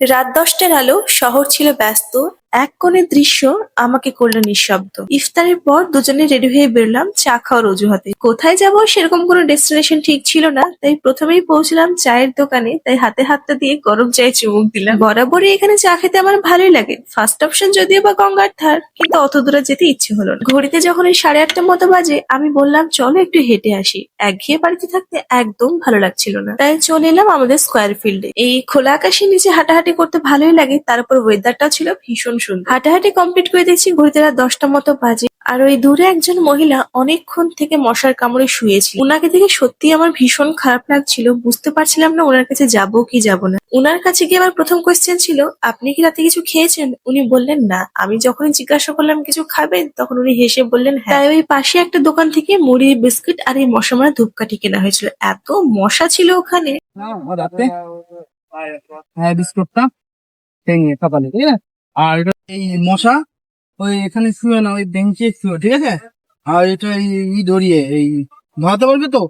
রাত 10টার আলো, শহর ছিল ব্যস্ত। এক কোণের দৃশ্য আমাকে করলো নিঃশব্দ। ইফতারের পর দুজনে রেডি হয়ে বেরোলাম চা খাওয়ার অজুহাতে। কোথায় যাব সেরকম কোনো ডেস্টিনেশন ঠিক ছিল না, তাই প্রথমেই পৌঁছলাম চায়ের দোকানে। তাই হাতে হাতটা দিয়ে গরম চায়ে চুমুক দিলাম। বরাবরই এখানে চা খেতে আমার ভালোই লাগে। ফার্স্ট অপশন যদিও বা গঙ্গার ধার, কিন্তু অত দূরে যেতে ইচ্ছে হলো না। ঘড়িতে যখন এই 8:30টার মতো বাজে, আমি বললাম চলো একটু হেঁটে আসি। একঘেয়ে বাড়িতে থাকতে একদম ভালো লাগছিল না, তাই চলে এলাম আমাদের স্কোয়ার ফিল্ডে। এই খোলা আকাশের নিচে হাঁটাহাঁটি করতে ভালোই লাগে, তার উপর ওয়েদারটাও ছিল ভীষণ সুন্দর। হাঁটাহাঁটি কমপ্লিট করে দেখছি ঘড়িতে রাত 10টার মতো বাজে। আর ওই দূরে একজন মহিলা অনেকক্ষণ থেকে মশার কামড়ে শুয়েছিল। উনাকে দেখে সত্যি আমার ভীষণ খারাপ লাগছিল। বুঝতে পারছিলাম না ওনার কাছে যাবো কি যাবো না। উনার কাছে গিয়ে আমার প্রথম কোয়েশ্চেন ছিল, আপনি কি রাতে কিছু খেয়েছেন? উনি বললেন না। আমি যখনই জিজ্ঞাসা করলাম কিছু খাবেন, তখন উনি হেসে বললেন হ্যাঁ। তাই ওই পাশে একটা দোকান থেকে মুড়ি, বিস্কিট আর এই মশা মারা ধূপকাঠি কেনা হয়েছিল। এত মশা ছিল ওখানে। রাতে হ্যাঁ বিস্কুটটা ভেঙে সকালে, ঠিক আছে। আর এটা এই মশা ওই এখানে শুয়ে না, ওই বেঞ্চে শুয়ে, ঠিক আছে। আর এটা এই ধরিয়ে এই ধরাতে পারবে তো।